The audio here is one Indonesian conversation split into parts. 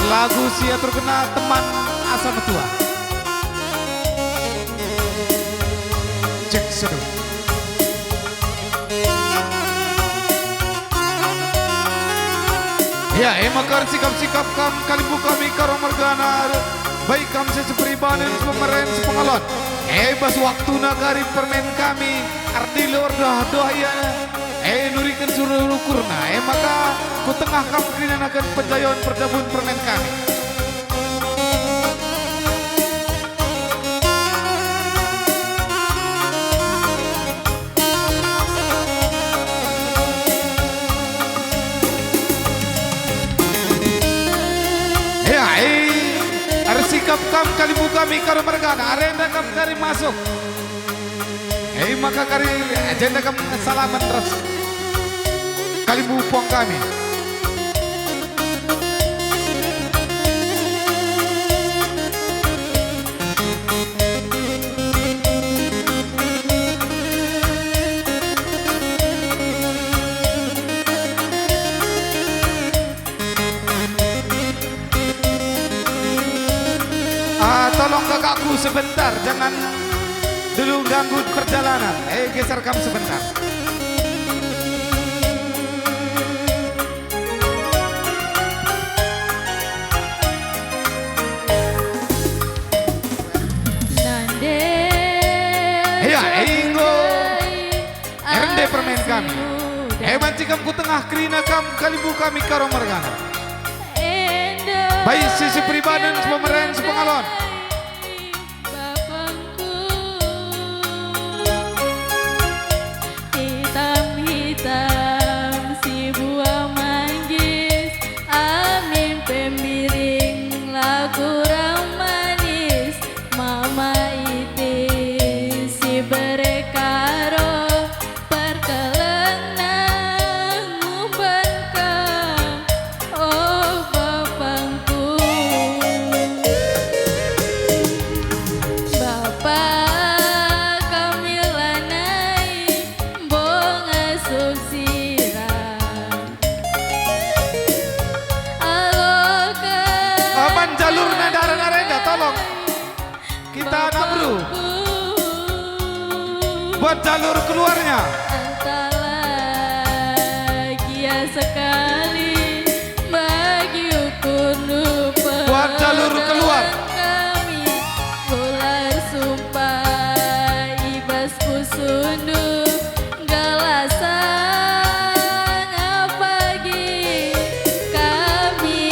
Lagu sia terkena teman asal tua. Cek seru. Ya, emakar sikap-sikap kam kalibu kami karo margana. Baik kam sepribadi pemeren sepengalon. Bas waktu nagari permen kami arti lor doa ya. Nurikan suruh ukurna. Maka ku tengah kam kerinanakan penjayon perdabun permen kami. Sikap kam kalibu kami karo mergana arenda kam kari masuk maka kari agenda kam salaman terus kalibu puang kami tolong kakakku sebentar, jangan dulu ganggu perjalanan. Geser kamu sebentar. Ya, ingo rende permen kami. Banci kamu tengah kerina kamu kalibu kami karo mergana. Baik sisi pribadi pemeren sepengalon. Kita nabru buat jalur keluarnya. Bahagia sekali bagi ukur buat jalur keluar. Kami ular sumpah ibasku sunduh galasan pagi kami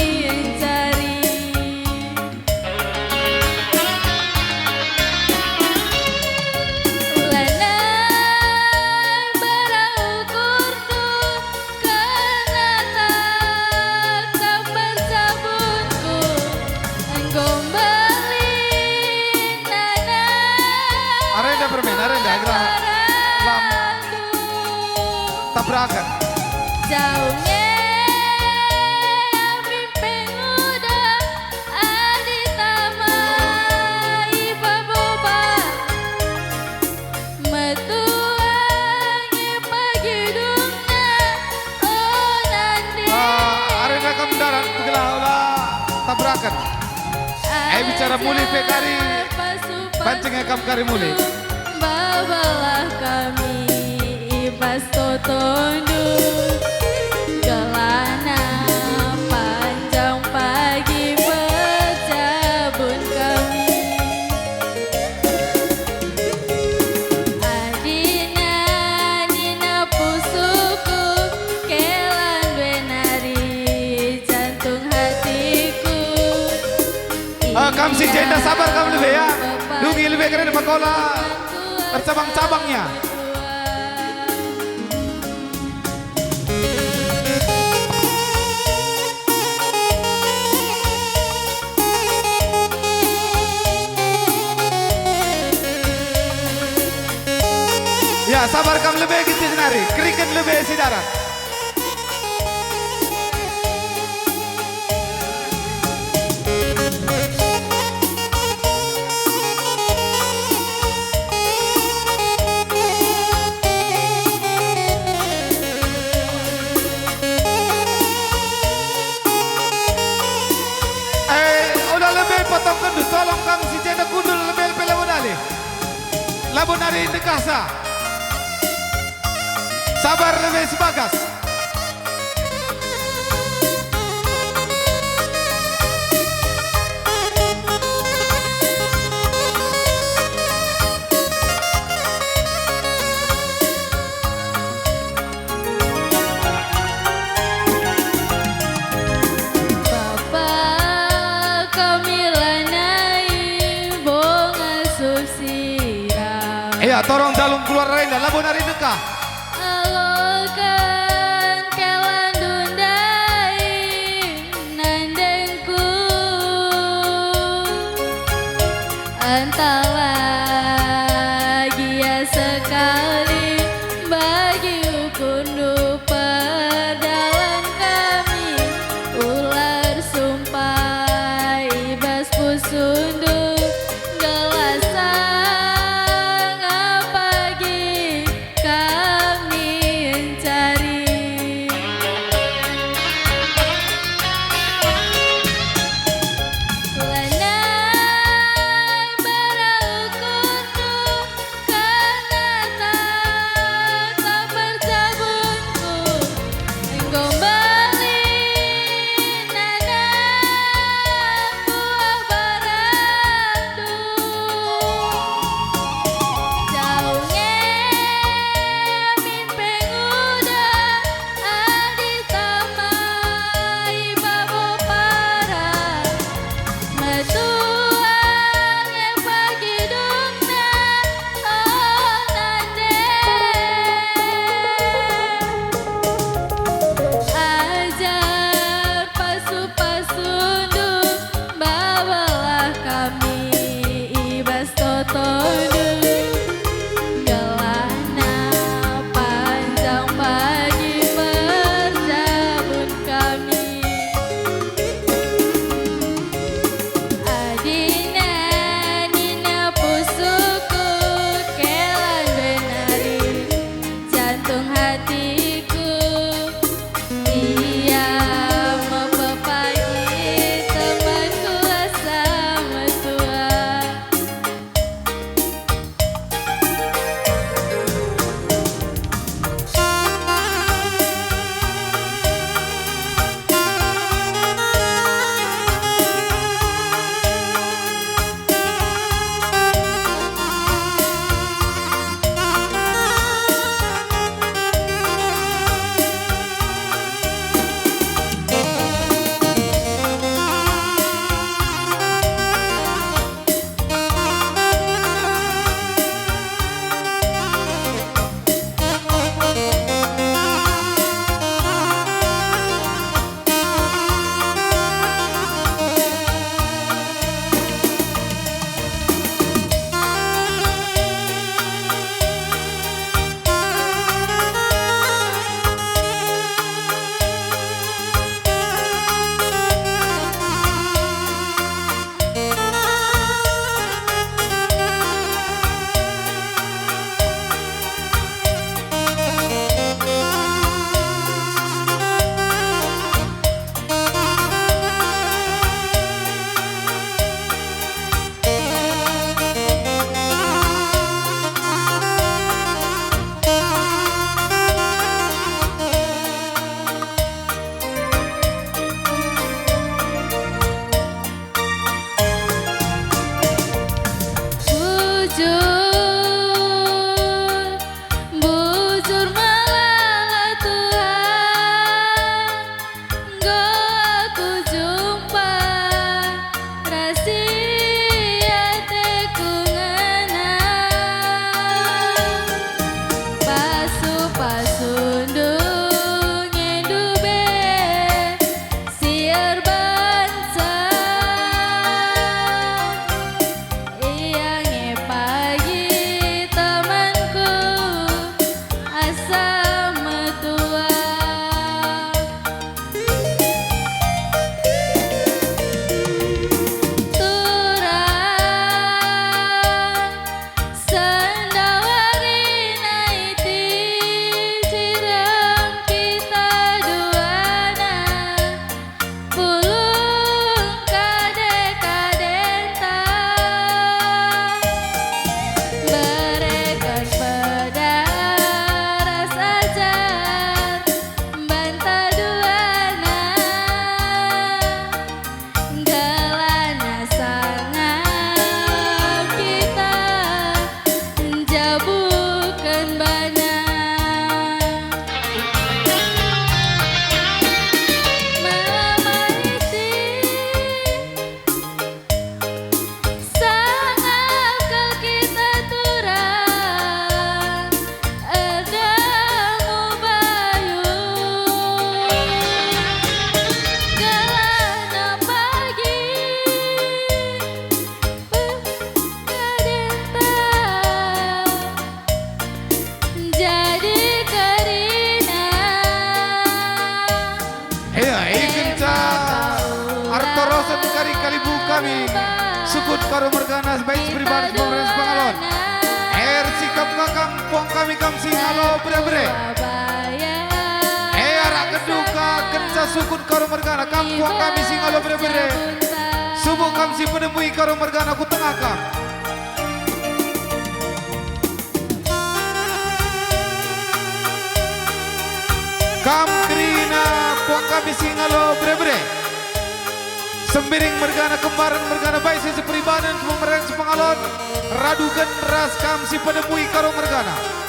cari. Tabrakan jauhnya pimpin muda adita mai baboba metuangi pagi dungna oh nanti arena kamu darat ulah tabrakan bicara mulai pekari pancingnya kamu kari mulai babalah kami ibas totondu gelana panjang pagi berjabun kami adina pusuku kelan benari jantung hatiku kamu si jenda sabar kamu lebih ya dungi lebih keren makola bercabang-cabangnya. Ya sabar kamu lebih gitu senari, kriket lebih si darat. Labon hari dekasa. Sabar lebih sebagas. Bapak kami lanai bonga susira. Iya, torong dalung keluar renda. Labon hari dekah. Alokan kelan dundai nandengku antara gia sekali bagi ukundu perdalan kami ular sumpai bas pusundu gelasang pagi kami cari lanai beraukundu karena tak bercabunku gombali nana buah barandu jauhnya min penguda adi tamai babo para metuang pagi dungna onande ajar pasu-pasundu bawalah kami ibas totondu gelana panjang pagi berjabun kami bosan kari kalibu kami sukut karo mergana baik pribadi pemerintah pengalon sikap kakang puang kami kamsi halo bre arak keduka kensa sukut karo mergana kampuang kami sing halo bre subuh kamsi penemui karo mergana ku tengah kam kam krina puang kami sing halo bre sembiring mergana kembaran mergana baik sisi peribadan semua mereng sepengalon radukan ras kam si penemui karo mergana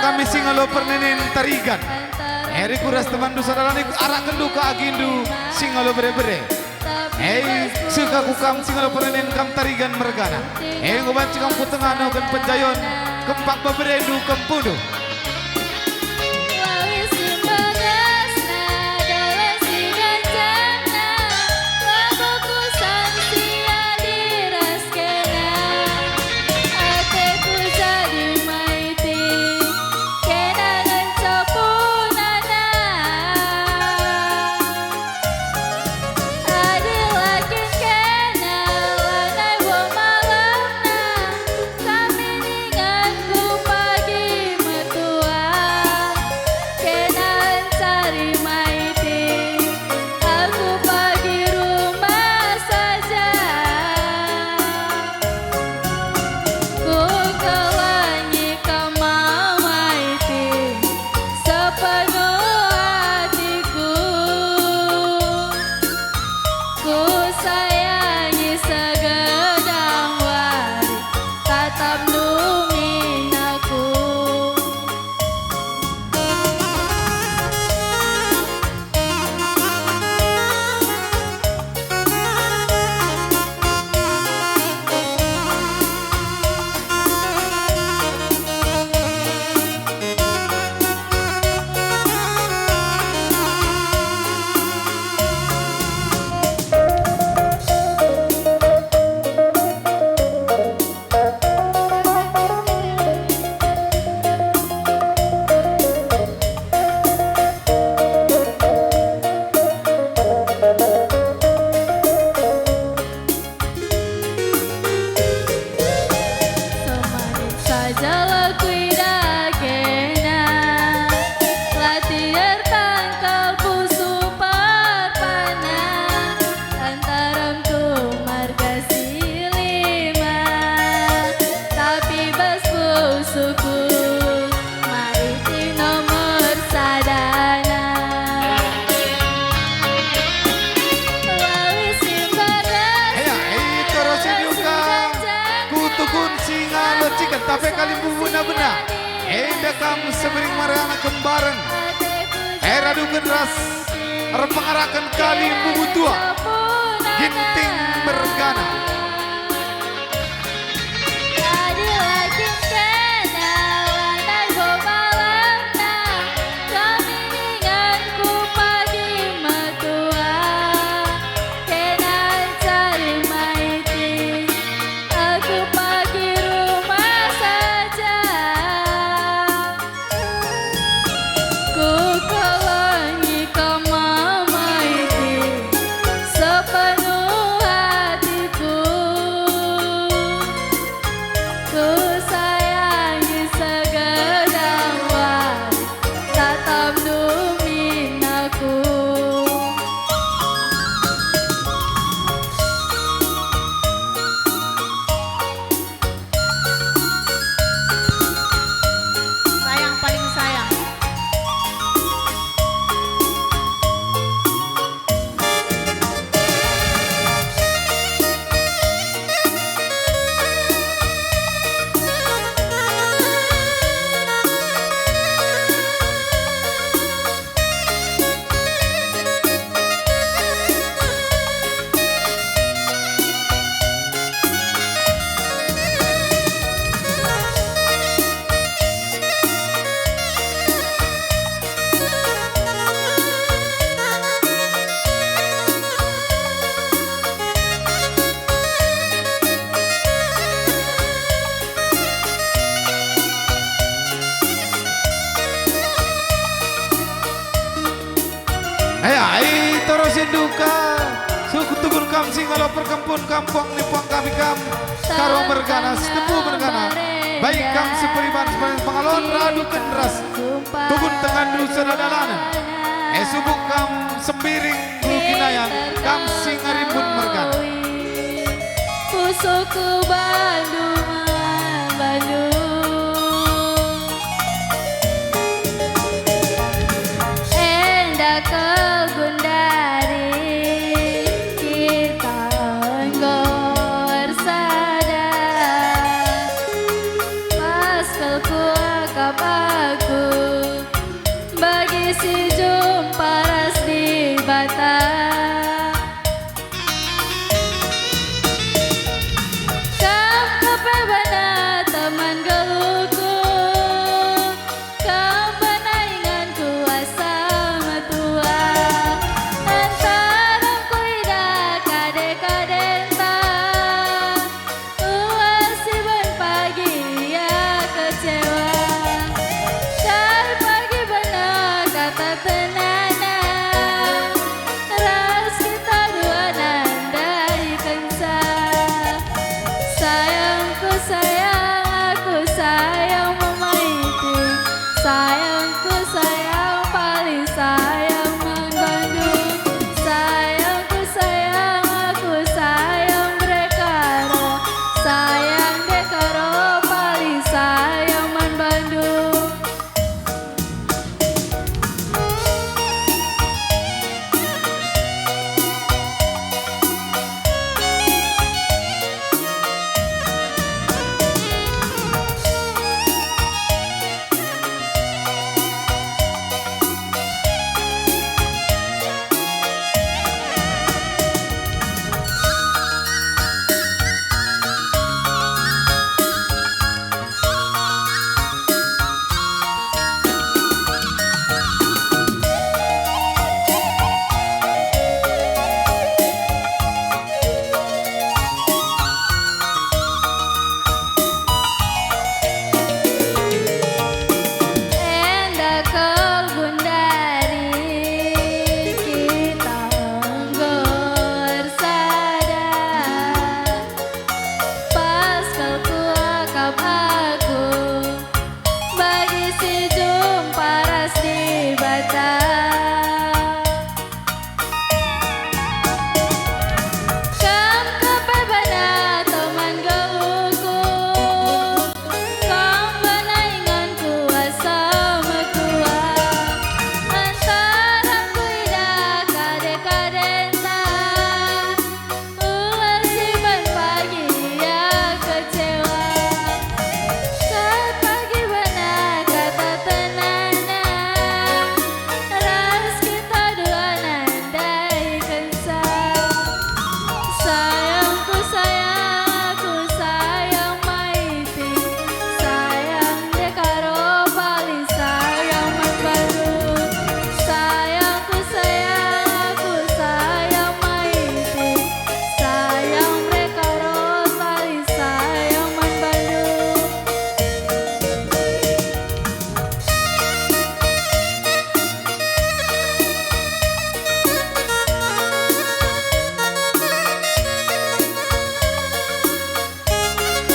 kami singalo pernenen tarigan. Eri kuras teman du sadalani arak kendu ka agindu singalo bere-bere. Suka kukam singalo pernenen kam tarigan mergana. Ngoban cikam kutengano kan penjayon kempak beberendu kempudu. Tapi kali buna-buna dekam semering marana kembaran radukan ras repengarakan kali bubu tua ginting bergana. Duka suku tugun kam singalo perkempun kampung nipang kami kam karo mergana setepu mergana baik kam seperiban sepanjang pengalon radu kendras tugun tengan dusa dadalanan subuk kam sembiring kinayan kam singarimbun mergana pusuku Bandungan Bandung endah ke Gundari kita enggor sadar pas kelku kapag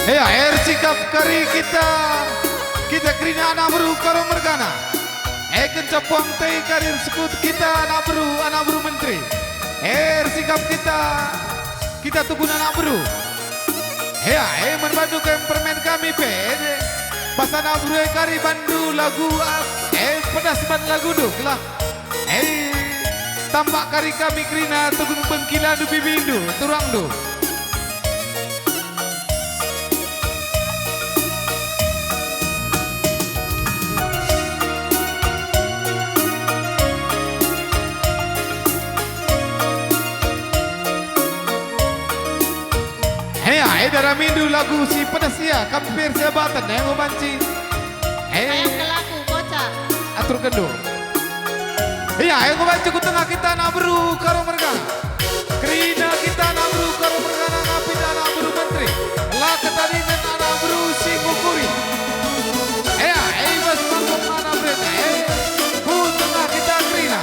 Ya, air sikap kari kita krina anak beru karo mergana. Kencapuang teh karir sekut kita anak beru menteri. Air sikap kita tunggu anak beru. Ya, menbantu permen kami pede. Pas anak beru kari bandu lagu pedas ban lagu duk lah. Tampak kari kami krina tukun bengkila du bibindu turang du. Darah mindu lagu si pedas ya kampir sahabatan yang membanci. Ayam kelaku kocak. Atur kendo. Iya, yang membanci ku tengah kita nak beru karo mereka. Kerina kita nak beru karo mereka ngapin anak beru menteri. Lah ketadingan anak beru si ngukuri. Iya, bas mangkok anak beru. Ku tengah kita kerina.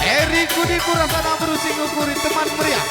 Eri Kudi Kurasana Berusingu Kuri teman meriah.